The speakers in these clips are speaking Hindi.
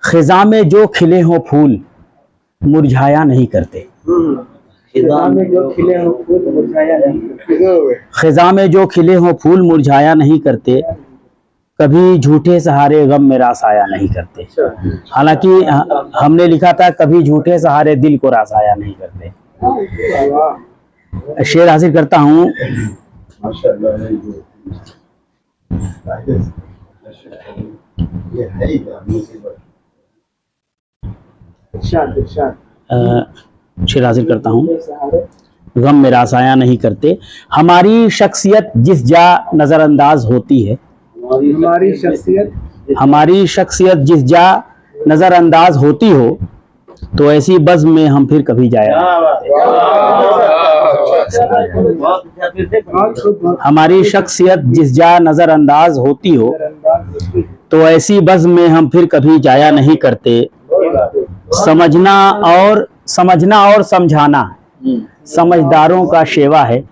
खिजा में जो खिले हों फूल मुरझाया नहीं करते। खिजा में जो खिले हों फूल मुरझाया नहीं करते। खिजा में जो खिले हों फूल मुरझाया नहीं करते, कभी झूठे सहारे गम में रास आया नहीं करते। हालांकि हमने लिखा था कभी झूठे सहारे दिल को रास आया नहीं करते। शेर हासिल करता हूँ। शेर हासिल करता हूँ। गम में रास आया नहीं करते, हमारी शख्सियत जिस जा नजरअंदाज होती है। हमारी शख्सियत जिस जा नजरअंदाज होती हो, तो ऐसी बज़्म में हम फिर कभी जाया। हमारी शख्सियत जिस जा नजरअंदाज होती हो, तो ऐसी बज़्म में हम फिर कभी जाया नहीं करते। समझना और समझाना समझदारों का शेवा है।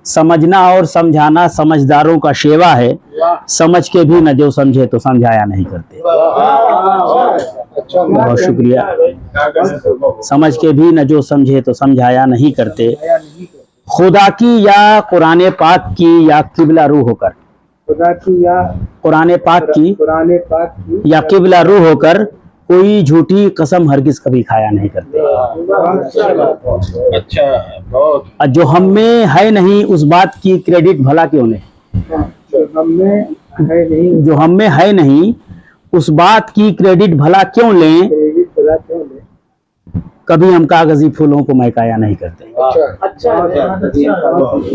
समझना और समझाना समझदारों का शेवा है। समझ के भी न जो समझे तो समझाया नहीं करते। बहुत शुक्रिया। समझ के भी न जो समझे तो समझाया नहीं करते। खुदा की या कुरान पाक की या किबला रूह होकर, खुदा की या कुरान पाक की या किबला रूह होकर कोई झूठी कसम हरगिज कभी खाया नहीं करते। अच्छा, जो हम में है नहीं उस बात की क्रेडिट भला क्यों ले। जो हम में है नहीं उस बात की क्रेडिट भला क्यों लें, कभी हम कागजी फूलों को महकाया नहीं करते।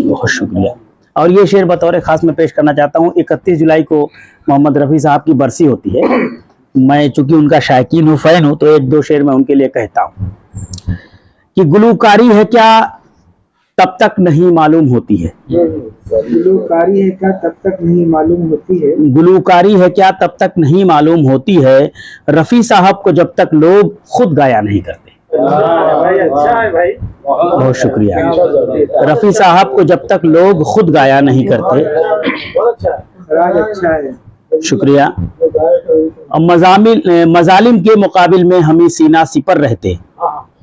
बहुत शुक्रिया। और ये शेर बतौर खास में पेश करना चाहता हूँ। 31 जुलाई को मोहम्मद रफ़ी साहब की बरसी होती है। मैं चूंकि उनका शायकीन हूँ, फैन हूँ, तो एक दो शेर मैं उनके लिए कहता हूँ कि गुलूकारी है क्या तब तक नहीं मालूम होती है। गुलूकारी है क्या तब तक नहीं मालूम होती है। गुलूकारी है क्या तब तक नहीं मालूम होती है, रफ़ी साहब को जब तक लोग खुद गाया नहीं करते। अच्छा है भाई, बहुत शुक्रिया। रफ़ी साहब को जब तक लोग खुद गाया नहीं करते। अच्छा है, शुक्रिया। और मजालिम के मुकाबिल में हम ही सीना सिपर रहते।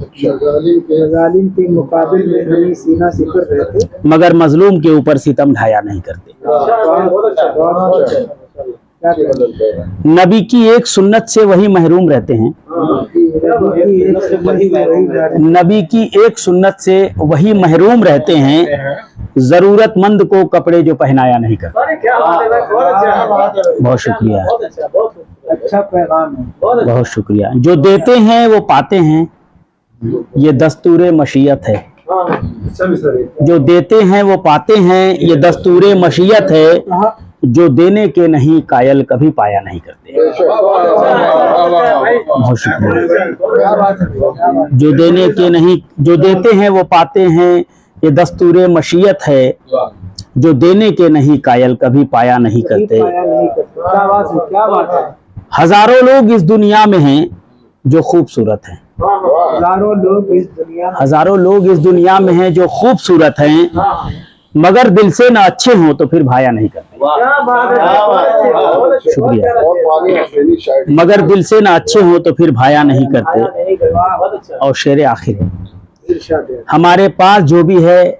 मजालिम के मुकाबिल में हम ही सीना सिपर रहते, मगर मजलूम के ऊपर सितम ढाया नहीं करते। नबी की एक सुन्नत से वही महरूम रहते हैं। नबी की एक सुन्नत से वही महरूम रहते हैं, जरूरतमंद को कपड़े जो पहनाया नहीं करते। बहुत शुक्रिया। अच्छा पैगाम है। बहुत शुक्रिया। जो देते हैं वो पाते हैं, ये दस्तूरे मशीयत है। जो देते हैं वो पाते हैं, ये दस्तूरे मशीयत है। जो देने के नहीं कायल कभी पाया नहीं करते। बहुत शुक्रिया। जो देने के नहीं, जो देते हैं वो पाते हैं, ये दस्तूरे मशीयत है। जो देने के नहीं कायल कभी पाया नहीं करते। क्या बात है। हजारों लोग इस दुनिया में हैं जो खूबसूरत हैं। हजारों लोग इस दुनिया में हैं जो खूबसूरत हैं, मगर दिल से ना अच्छे हों तो फिर भाया नहीं करते। शुक्रिया। मगर दिल से ना अच्छे हों तो फिर भाया नहीं करते। और शेर आखिर है, हमारे पास जो भी है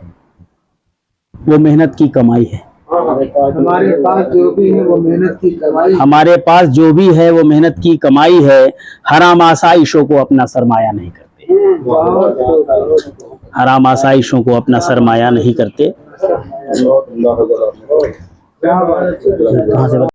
वो मेहनत की कमाई है। हमारे पास जो भी है वो मेहनत की कमाई। हमारे पास जो भी है वो मेहनत की कमाई है। हराम आसाइशों को अपना सरमाया नहीं करते। हराम आसाइशों को अपना सरमाया नहीं करते। कहाँ से